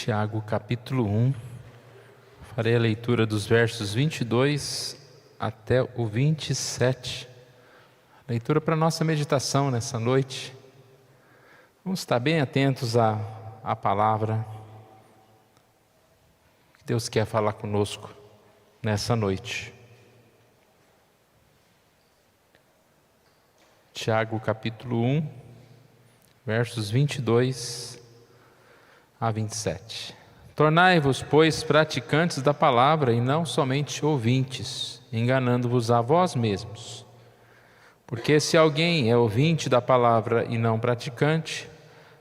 Tiago capítulo 1, farei a leitura dos versos 22 até o 27. Leitura para nossa meditação nessa noite. Vamos estar bem atentos à palavra que Deus quer falar conosco nessa noite. Tiago capítulo 1, versos 22 a 27. Tornai-vos, pois, praticantes da palavra e não somente ouvintes, enganando-vos a vós mesmos. Porque se alguém é ouvinte da palavra e não praticante,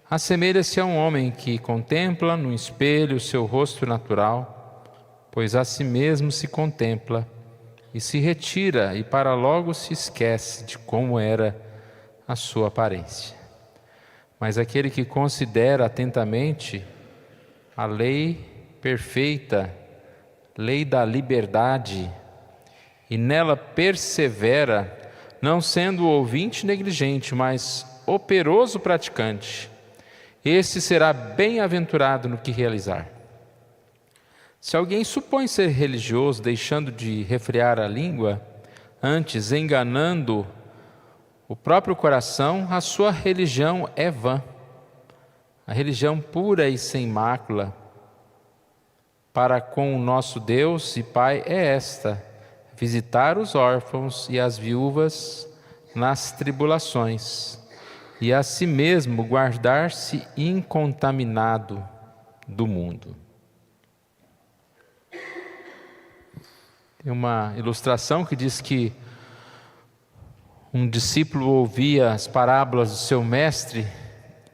assemelha-se a um homem que contempla no espelho o seu rosto natural, pois a si mesmo se contempla e se retira e para logo se esquece de como era a sua aparência. Mas aquele que considera atentamente a lei perfeita, lei da liberdade, e nela persevera, não sendo o ouvinte negligente, mas operoso praticante, esse será bem-aventurado no que realizar. Se alguém supõe ser religioso, deixando de refrear a língua, antes enganando o próprio coração, a sua religião é vã. A religião pura e sem mácula para com o nosso Deus e Pai é esta: visitar os órfãos e as viúvas nas tribulações, e a si mesmo guardar-se incontaminado do mundo. Tem uma ilustração que diz que um discípulo ouvia as parábolas do seu mestre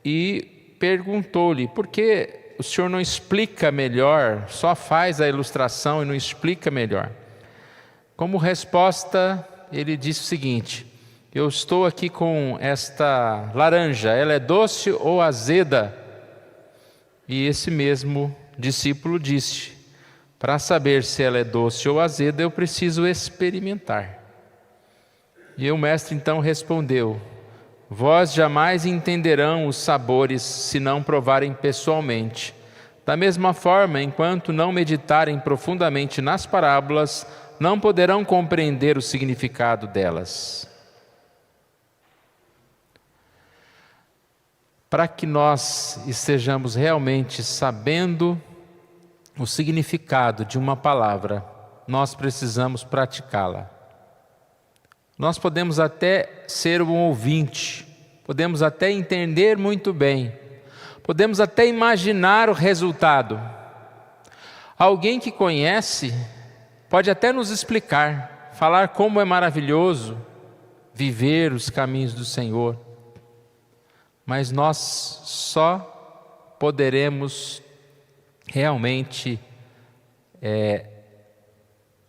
e perguntou-lhe: por que o senhor não explica melhor, só faz a ilustração e não explica melhor? Como resposta, ele disse o seguinte: eu estou aqui com esta laranja, ela é doce ou azeda? E esse mesmo discípulo disse: para saber se ela é doce ou azeda, eu preciso experimentar. E o mestre então respondeu: vós jamais entenderão os sabores se não provarem pessoalmente. Da mesma forma, enquanto não meditarem profundamente nas parábolas, não poderão compreender o significado delas. Para que nós estejamos realmente sabendo o significado de uma palavra, nós precisamos praticá-la. Nós podemos até ser um ouvinte, podemos até entender muito bem, podemos até imaginar o resultado. Alguém que conhece pode até nos explicar, falar como é maravilhoso viver os caminhos do Senhor, mas nós só poderemos realmente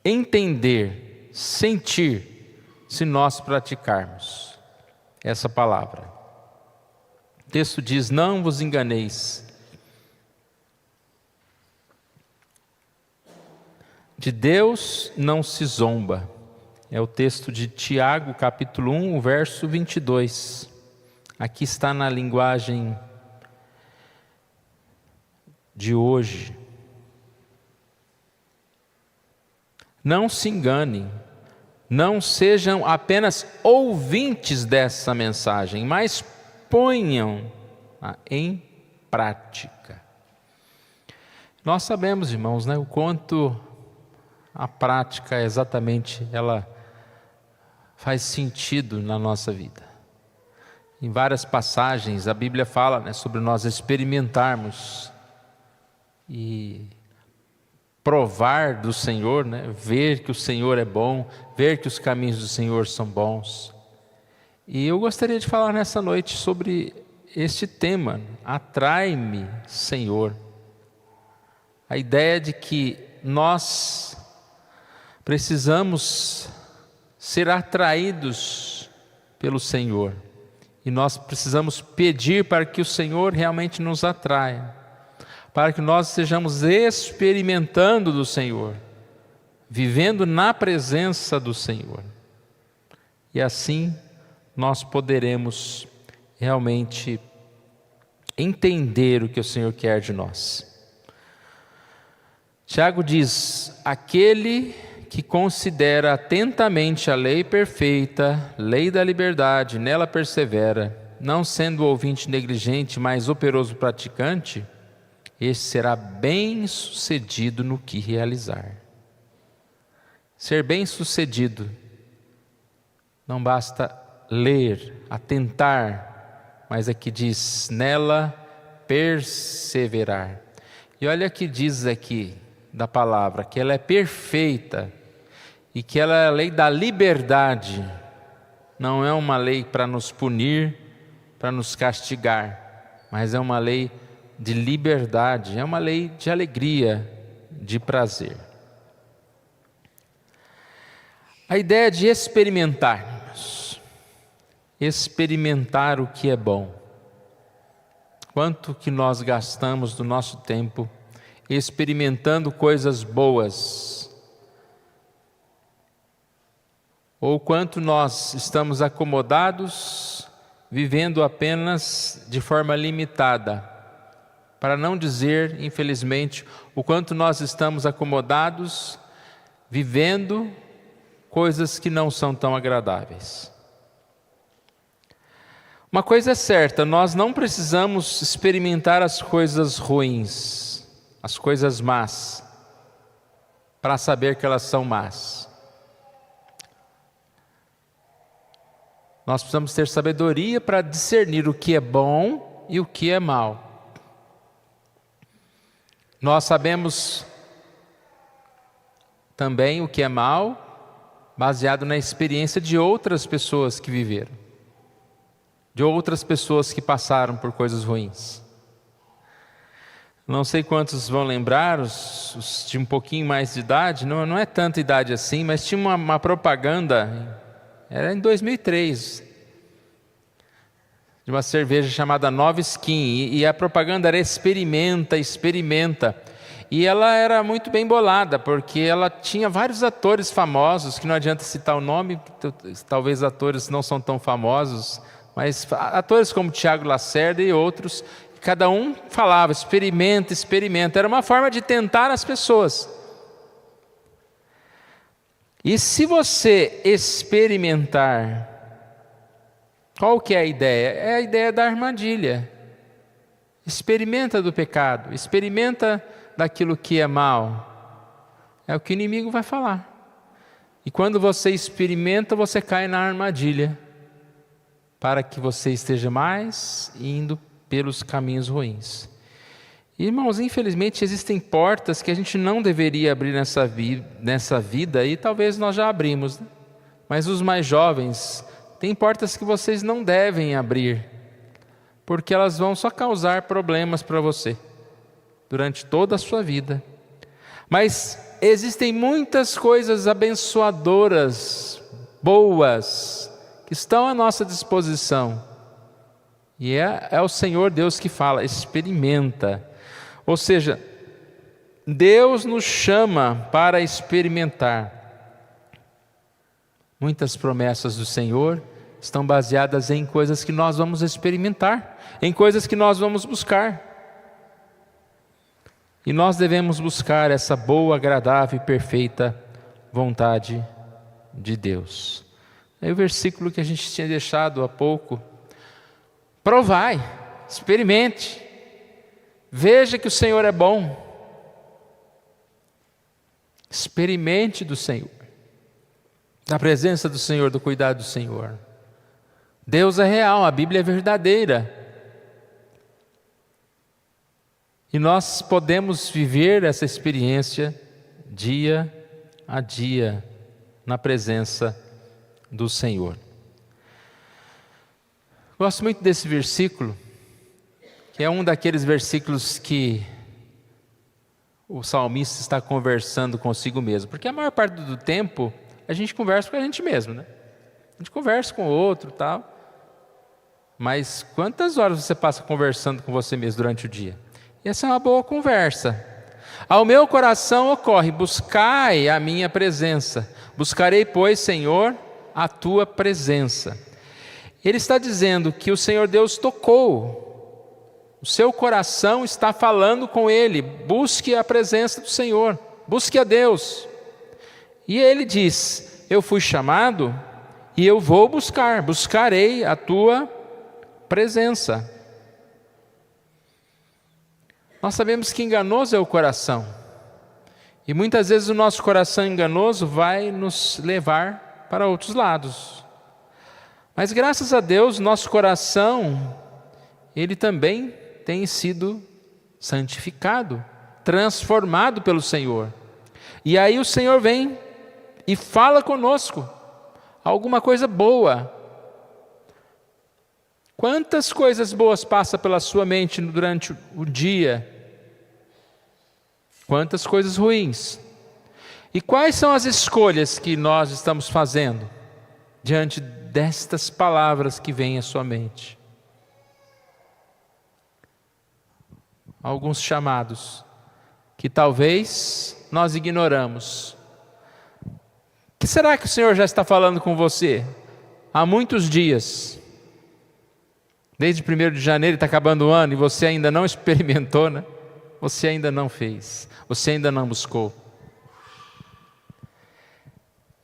entender, sentir, se nós praticarmos essa palavra. O texto diz: não vos enganeis. De Deus não se zomba. É o texto de Tiago, capítulo 1, o verso 22. Aqui está na linguagem de hoje. Não se enganem. Não sejam apenas ouvintes dessa mensagem, mas ponham-a em prática. Nós sabemos, irmãos, o quanto a prática exatamente ela faz sentido na nossa vida. Em várias passagens a Bíblia fala sobre nós experimentarmos e provar do Senhor, ver que o Senhor é bom, ver que os caminhos do Senhor são bons. E eu gostaria de falar nessa noite sobre este tema: atrai-me, Senhor. A ideia de que nós precisamos ser atraídos pelo Senhor, e nós precisamos pedir para que o Senhor realmente nos atraia, para que nós estejamos experimentando do Senhor, vivendo na presença do Senhor. E assim nós poderemos realmente entender o que o Senhor quer de nós. Tiago diz: aquele que considera atentamente a lei perfeita, lei da liberdade, nela persevera, não sendo o ouvinte negligente, mas operoso praticante, esse será bem-sucedido no que realizar. Ser bem-sucedido não basta ler, atentar, mas aqui diz, nela perseverar. E olha que diz aqui da palavra, que ela é perfeita e que ela é a lei da liberdade. Não é uma lei para nos punir, para nos castigar, mas é uma lei de liberdade, é uma lei de alegria, de prazer. A ideia de experimentarmos, experimentar o que é bom. Quanto que nós gastamos do nosso tempo experimentando coisas boas? Ou quanto nós estamos acomodados, vivendo apenas de forma limitada? Para não dizer, infelizmente, o quanto nós estamos acomodados, vivendo coisas que não são tão agradáveis. Uma coisa é certa, nós não precisamos experimentar as coisas ruins, as coisas más, para saber que elas são más. Nós precisamos ter sabedoria para discernir o que é bom e o que é mal. Nós sabemos também o que é mal, baseado na experiência de outras pessoas que viveram, de outras pessoas que passaram por coisas ruins. Não sei quantos vão lembrar, os de um pouquinho mais de idade, não é tanta idade assim, mas tinha uma propaganda, era em 2003, de uma cerveja chamada Nova Skin, e a propaganda era experimenta, experimenta. E ela era muito bem bolada, porque ela tinha vários atores famosos, que não adianta citar o nome, talvez atores não são tão famosos, mas atores como Tiago Lacerda e outros, cada um falava, experimenta, experimenta. Era uma forma de tentar as pessoas. E se você experimentar, qual que é a ideia? É a ideia da armadilha. Experimenta do pecado, experimenta daquilo que é mal. É o que o inimigo vai falar. E quando você experimenta, você cai na armadilha, para que você esteja mais indo pelos caminhos ruins. Irmãos, infelizmente existem portas que a gente não deveria abrir nessa vida, e talvez nós já abrimos, né? Mas os mais jovens, tem portas que vocês não devem abrir, porque elas vão só causar problemas para você durante toda a sua vida. Mas existem muitas coisas abençoadoras, boas, que estão à nossa disposição. E é o Senhor Deus que fala, experimenta. Ou seja, Deus nos chama para experimentar. Muitas promessas do Senhor estão baseadas em coisas que nós vamos experimentar, em coisas que nós vamos buscar. E nós devemos buscar essa boa, agradável e perfeita vontade de Deus. Aí o versículo que a gente tinha deixado há pouco: provai, experimente, veja que o Senhor é bom. Experimente do Senhor, da presença do Senhor, do cuidado do Senhor. Deus é real, a Bíblia é verdadeira. E nós podemos viver essa experiência dia a dia na presença do Senhor. Gosto muito desse versículo, que é um daqueles versículos que o salmista está conversando consigo mesmo, porque a maior parte do tempo a gente conversa com a gente mesmo, né? A gente conversa com o outro, tal. Mas quantas horas você passa conversando com você mesmo durante o dia? E essa é uma boa conversa. Ao meu coração ocorre: buscai a minha presença. Buscarei, pois, Senhor, a tua presença. Ele está dizendo que o Senhor Deus tocou O seu coração está falando com Ele. Busque a presença do Senhor. Busque a Deus. E Ele diz: eu fui chamado e eu vou buscar. Buscarei a tua presença. Nós sabemos que enganoso é o coração. E muitas vezes o nosso coração enganoso vai nos levar para outros lados. Mas graças a Deus, nosso coração, ele também tem sido santificado, transformado pelo Senhor. E aí o Senhor vem e fala conosco alguma coisa boa. Quantas coisas boas passam pela sua mente durante o dia? Quantas coisas ruins? E quais são as escolhas que nós estamos fazendo diante destas palavras que vêm à sua mente? Alguns chamados que talvez nós ignoramos. O que será que o Senhor já está falando com você há muitos dias? Desde 1º de janeiro, está acabando o ano, e você ainda não experimentou, né? Você ainda não fez, você ainda não buscou.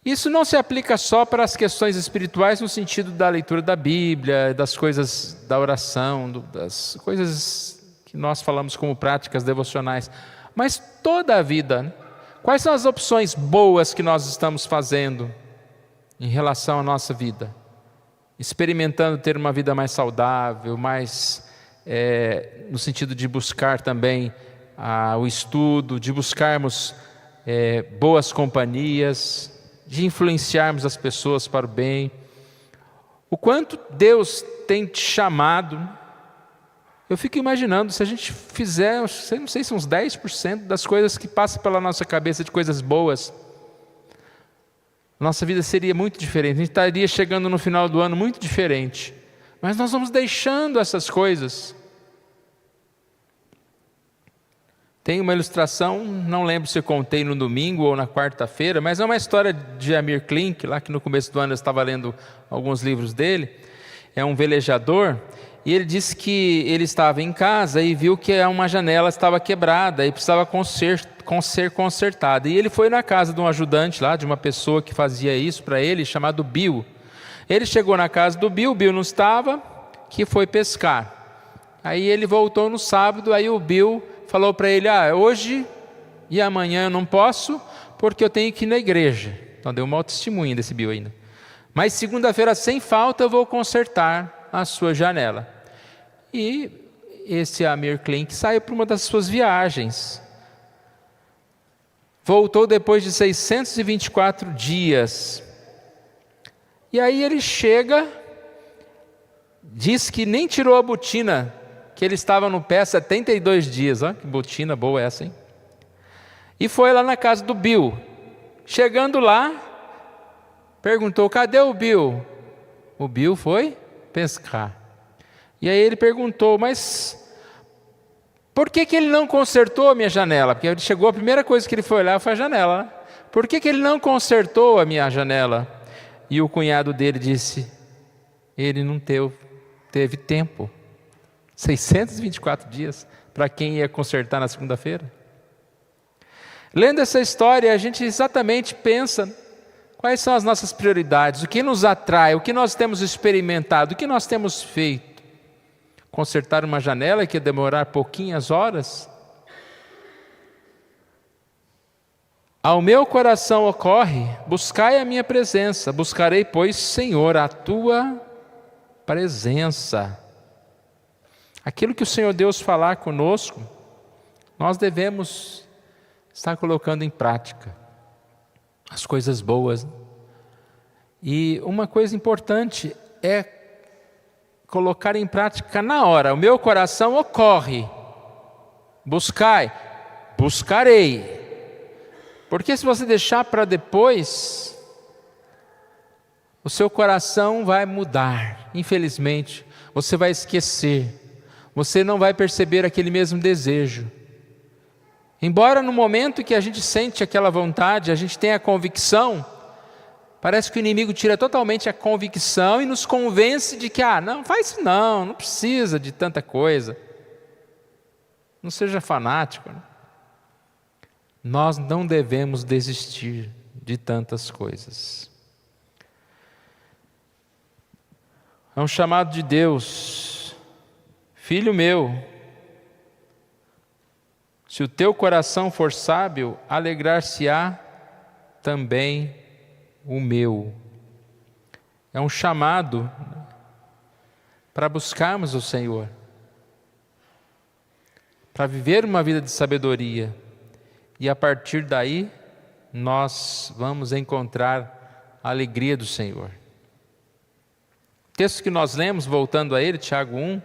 Isso não se aplica só para as questões espirituais no sentido da leitura da Bíblia, das coisas da oração, das coisas que nós falamos como práticas devocionais, mas toda a vida, né? Quais são as opções boas que nós estamos fazendo em relação à nossa vida? Experimentando ter uma vida mais saudável, mais no sentido de buscar também o estudo, de buscarmos boas companhias, de influenciarmos as pessoas para o bem. O quanto Deus tem te chamado. Eu fico imaginando, se a gente fizer, não sei se uns 10% das coisas que passam pela nossa cabeça de coisas boas, nossa vida seria muito diferente. A gente estaria chegando no final do ano muito diferente. Mas nós vamos deixando essas coisas. Tem uma ilustração, não lembro se eu contei no domingo ou na quarta-feira, mas é uma história de Amir Klink, lá que no começo do ano eu estava lendo alguns livros dele. É um velejador, e ele disse que ele estava em casa e viu que uma janela estava quebrada e precisava ser consertada. E ele foi na casa de um ajudante lá, de uma pessoa que fazia isso para ele, chamado Bill. Ele chegou na casa do Bill não estava, que foi pescar. Aí ele voltou no sábado, aí o Bill falou para ele: hoje e amanhã eu não posso, porque eu tenho que ir na igreja. Então deu um mau testemunho desse Bill ainda. Mas segunda-feira, sem falta, eu vou consertar a sua janela. E esse Amir Klink saiu para uma das suas viagens. Voltou depois de 624 dias. E aí ele chega, diz que nem tirou a botina, que ele estava no pé 72 dias. Olha que botina boa essa, hein? E foi lá na casa do Bill. Chegando lá, perguntou: cadê o Bill? O Bill foi pescar. E aí ele perguntou: mas por que ele não consertou a minha janela? Porque ele chegou, a primeira coisa que ele foi olhar foi a janela, né? Por que ele não consertou a minha janela? E o cunhado dele disse: ele não teve tempo. 624 dias para quem ia consertar na segunda-feira. Lendo essa história, a gente exatamente pensa quais são as nossas prioridades, o que nos atrai, o que nós temos experimentado, o que nós temos feito. Consertar uma janela que ia demorar pouquinhas horas? Ao meu coração ocorre: buscai a minha presença, buscarei, pois, Senhor, a tua presença. Aquilo que o Senhor Deus falar conosco, nós devemos estar colocando em prática as coisas boas. E uma coisa importante é colocar em prática na hora. O meu coração ocorre: buscai, buscarei. Porque se você deixar para depois, o seu coração vai mudar. Infelizmente, você vai esquecer. Você não vai perceber aquele mesmo desejo. Embora no momento que a gente sente aquela vontade, a gente tenha a convicção, parece que o inimigo tira totalmente a convicção e nos convence de que, não faz isso não precisa de tanta coisa. não seja fanático. Nós não devemos desistir de tantas coisas. É um chamado de Deus: filho meu, se o teu coração for sábio, alegrar-se-á também o meu. É um chamado para buscarmos o Senhor, para viver uma vida de sabedoria, e a partir daí nós vamos encontrar a alegria do Senhor. O texto que nós lemos, voltando a ele, Tiago 1,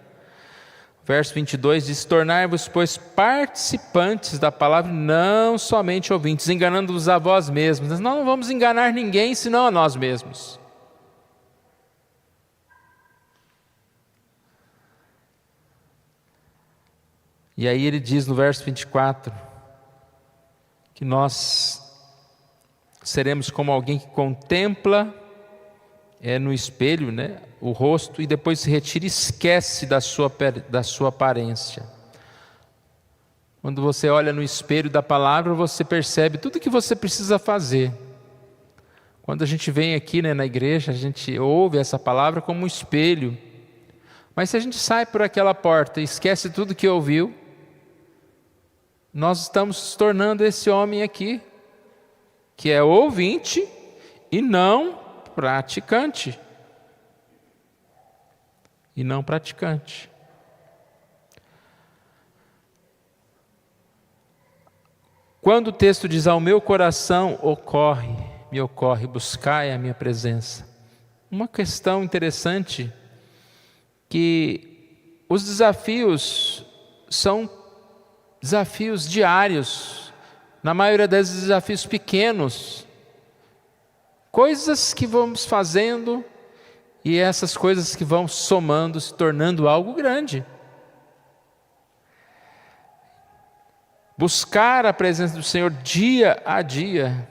verso 22, diz: tornai-vos, pois, participantes da palavra, não somente ouvintes, enganando-vos a vós mesmos. Nós não vamos enganar ninguém, senão a nós mesmos. E aí ele diz no verso 24, que nós seremos como alguém que contempla no espelho, o rosto, e depois se retira e esquece da sua aparência. Quando você olha no espelho da palavra, você percebe tudo o que você precisa fazer. Quando a gente vem aqui na igreja, a gente ouve essa palavra como um espelho. Mas se a gente sai por aquela porta e esquece tudo que ouviu, nós estamos se tornando esse homem aqui, que é ouvinte e não praticante. E não praticante. Quando o texto diz: ao meu coração me ocorre, buscai a minha presença. Uma questão interessante, que os desafios são desafios diários, na maioria das vezes desafios pequenos, coisas que vamos fazendo, e essas coisas que vão somando, se tornando algo grande. Buscar a presença do Senhor dia a dia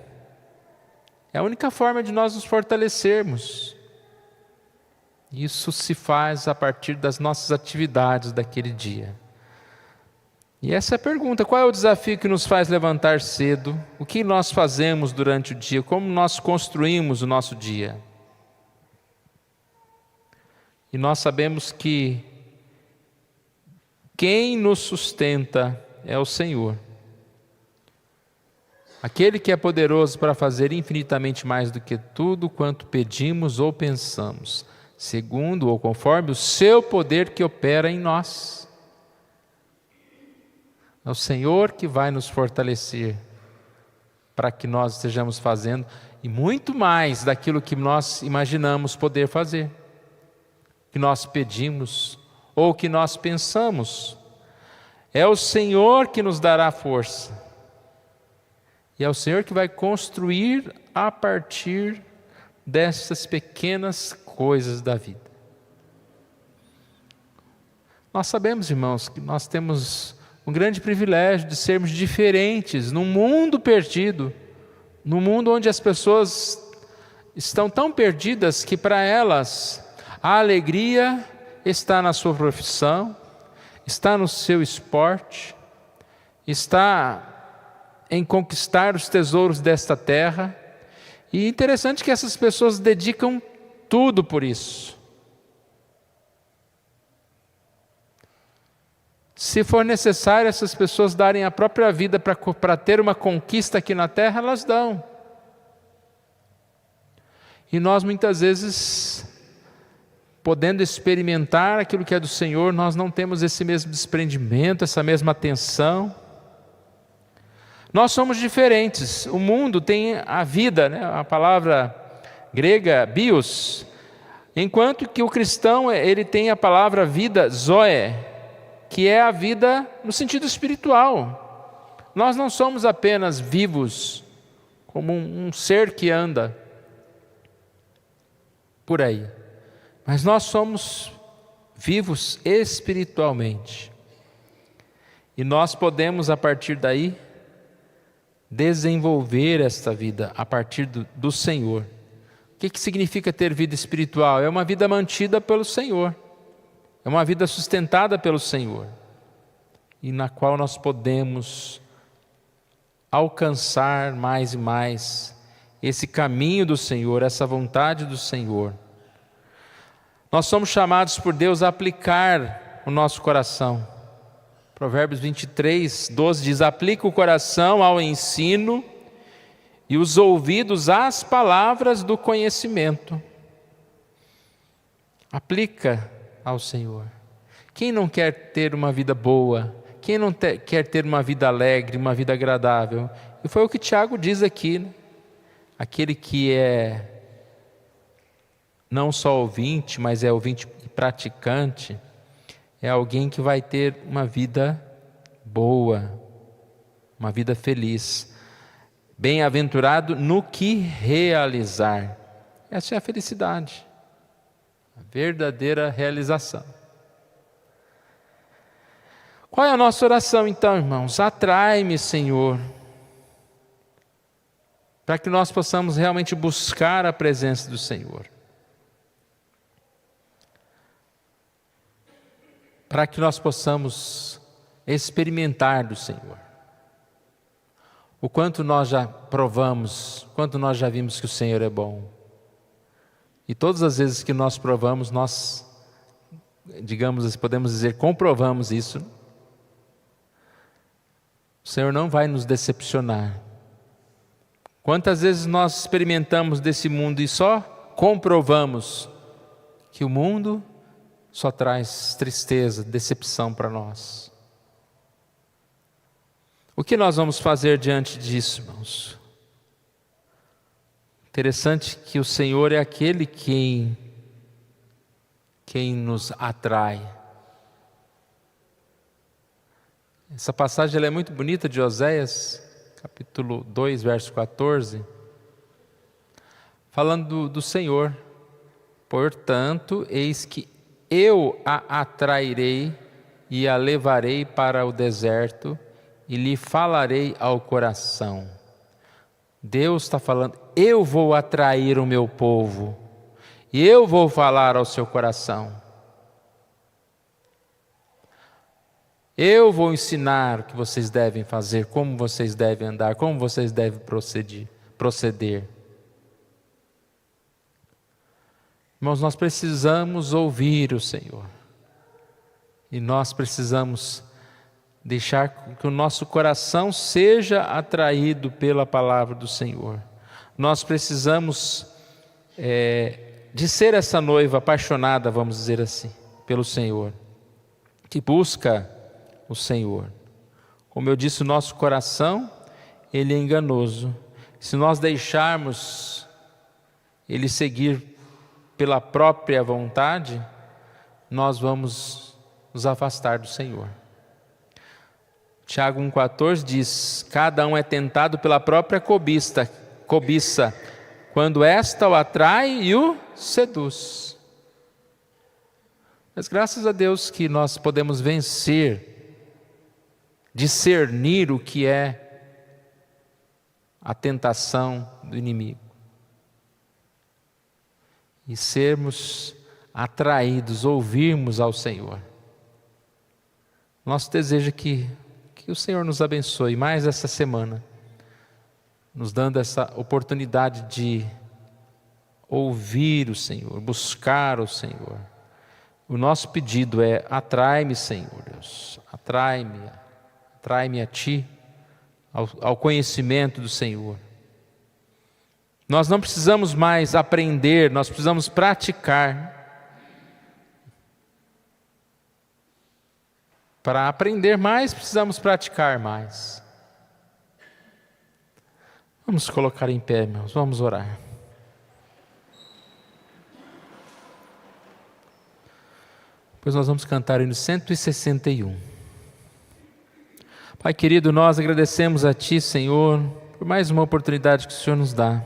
é a única forma de nós nos fortalecermos. Isso se faz a partir das nossas atividades daquele dia. E essa é a pergunta: qual é o desafio que nos faz levantar cedo? O que nós fazemos durante o dia? Como nós construímos o nosso dia? E nós sabemos que quem nos sustenta é o Senhor. Aquele que é poderoso para fazer infinitamente mais do que tudo quanto pedimos ou pensamos, segundo ou conforme o seu poder que opera em nós. É o Senhor que vai nos fortalecer para que nós estejamos fazendo e muito mais daquilo que nós imaginamos poder fazer, que nós pedimos ou que nós pensamos. É o Senhor que nos dará força. E é o Senhor que vai construir a partir dessas pequenas coisas da vida. Nós sabemos, irmãos, que nós temos um grande privilégio de sermos diferentes num mundo perdido, num mundo onde as pessoas estão tão perdidas que para elas a alegria está na sua profissão, está no seu esporte, está em conquistar os tesouros desta terra. E é interessante que essas pessoas dedicam tudo por isso. Se for necessário essas pessoas darem a própria vida para ter uma conquista aqui na terra, elas dão. E nós muitas vezes, podendo experimentar aquilo que é do Senhor, nós não temos esse mesmo desprendimento, essa mesma atenção. Nós somos diferentes. O mundo tem a vida, a palavra grega bios, enquanto que o cristão ele tem a palavra vida zoe, que é a vida no sentido espiritual. Nós não somos apenas vivos, como um ser que anda por aí, mas nós somos vivos espiritualmente. E nós podemos, a partir daí, desenvolver esta vida a partir do Senhor. O que significa ter vida espiritual? É uma vida mantida pelo Senhor, é uma vida sustentada pelo Senhor. e na qual nós podemos alcançar mais e mais esse caminho do Senhor, essa vontade do Senhor. Nós somos chamados por Deus a aplicar o nosso coração. Provérbios 23:12 diz: aplica o coração ao ensino e os ouvidos às palavras do conhecimento. Aplica ao Senhor. Quem não quer ter uma vida boa? Quem não quer ter uma vida alegre, uma vida agradável? E foi o que Tiago diz aqui, né? Aquele que é não só ouvinte, mas é ouvinte e praticante, é alguém que vai ter uma vida boa, uma vida feliz. Bem-aventurado no que realizar. Essa é a felicidade, a verdadeira realização. Qual é a nossa oração então, irmãos? Atrai-me, Senhor, para que nós possamos realmente buscar a presença do Senhor. Para que nós possamos experimentar do Senhor. O quanto nós já provamos, quanto nós já vimos que o Senhor é bom. E todas as vezes que nós provamos, nós, digamos, podemos dizer, comprovamos isso. O Senhor não vai nos decepcionar. Quantas vezes nós experimentamos desse mundo e só comprovamos que o mundo só traz tristeza, decepção para nós. O que nós vamos fazer diante disso, irmãos? Interessante que o Senhor é aquele quem nos atrai. Essa passagem ela é muito bonita de Oséias, capítulo 2, verso 14, falando do Senhor. Portanto, eis que eu a atrairei e a levarei para o deserto e lhe falarei ao coração. Deus está falando, eu vou atrair o meu povo e eu vou falar ao seu coração. Eu vou ensinar o que vocês devem fazer, como vocês devem andar, como vocês devem proceder. Irmãos, nós precisamos ouvir o Senhor. E nós precisamos deixar que o nosso coração seja atraído pela palavra do Senhor. Nós precisamos de ser essa noiva apaixonada, vamos dizer assim, pelo Senhor, que busca o Senhor. Como eu disse, o nosso coração, ele é enganoso. Se nós deixarmos ele seguir pela própria vontade, nós vamos nos afastar do Senhor. Tiago 1,14 diz: cada um é tentado pela própria cobiça, quando esta o atrai e o seduz. Mas graças a Deus que nós podemos vencer, discernir o que é a tentação do inimigo. E sermos atraídos, ouvirmos ao Senhor. Nosso desejo é que o Senhor nos abençoe mais essa semana, nos dando essa oportunidade de ouvir o Senhor, buscar o Senhor. O nosso pedido é: atrai-me, Senhor Deus, atrai-me a Ti, ao conhecimento do Senhor. Nós não precisamos mais aprender, nós precisamos praticar. Para aprender mais, precisamos praticar mais. Vamos colocar em pé, irmãos, vamos orar. Pois nós vamos cantar no 161. Pai querido, nós agradecemos a Ti, Senhor, por mais uma oportunidade que o Senhor nos dá.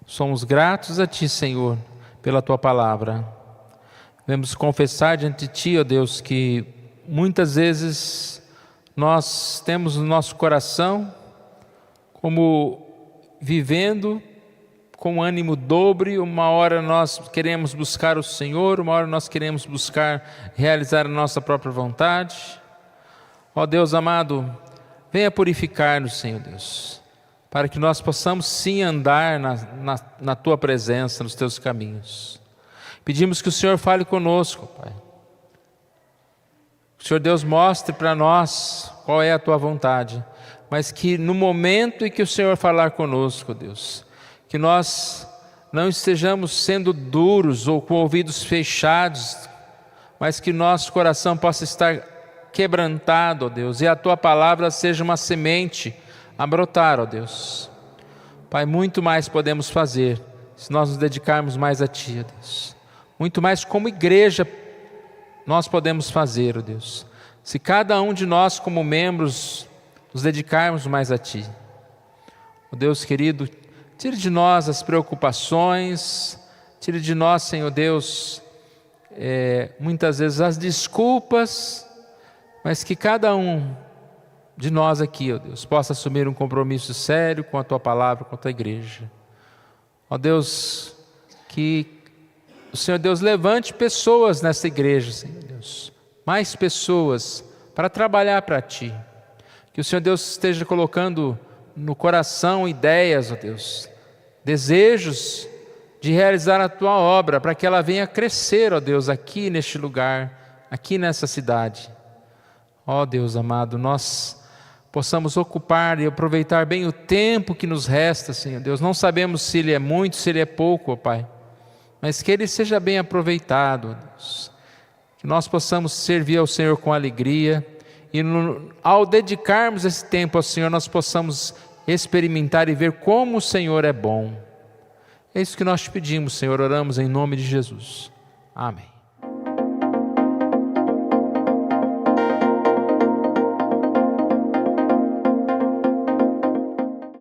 Somos gratos a Ti, Senhor, pela Tua palavra. Devemos confessar diante de Ti, ó Deus, que muitas vezes nós temos no nosso coração como vivendo com ânimo dobre. Uma hora nós queremos buscar o Senhor, uma hora nós queremos buscar realizar a nossa própria vontade. Ó Deus amado, venha purificar-nos, Senhor Deus, para que nós possamos sim andar na Tua presença, nos Teus caminhos. Pedimos que o Senhor fale conosco, Pai. Que o Senhor Deus mostre para nós qual é a Tua vontade, mas que no momento em que o Senhor falar conosco, Deus, que nós não estejamos sendo duros ou com ouvidos fechados, mas que nosso coração possa estar quebrantado, ó Deus, e a Tua palavra seja uma semente a brotar, ó Deus. Pai, muito mais podemos fazer se nós nos dedicarmos mais a Ti, ó Deus. Muito mais como igreja nós podemos fazer, ó Deus, se cada um de nós como membros nos dedicarmos mais a Ti. Ó Deus querido, tire de nós as preocupações, tire de nós, Senhor Deus, muitas vezes as desculpas, mas que cada um de nós aqui, ó Deus, possa assumir um compromisso sério com a Tua palavra, com a Tua igreja. Ó Deus, que o Senhor Deus levante pessoas nessa igreja, Senhor Deus, mais pessoas para trabalhar para Ti. Que o Senhor Deus esteja colocando no coração ideias, ó Deus, desejos de realizar a Tua obra, para que ela venha crescer, ó Deus, aqui neste lugar, aqui nessa cidade. Ó Deus amado, nós possamos ocupar e aproveitar bem o tempo que nos resta, Senhor Deus. Não sabemos se ele é muito, se ele é pouco, ó Pai, mas que ele seja bem aproveitado, ó Deus. Que nós possamos servir ao Senhor com alegria e ao dedicarmos esse tempo ao Senhor, nós possamos experimentar e ver como o Senhor é bom. É isso que nós te pedimos, Senhor, oramos em nome de Jesus. Amém.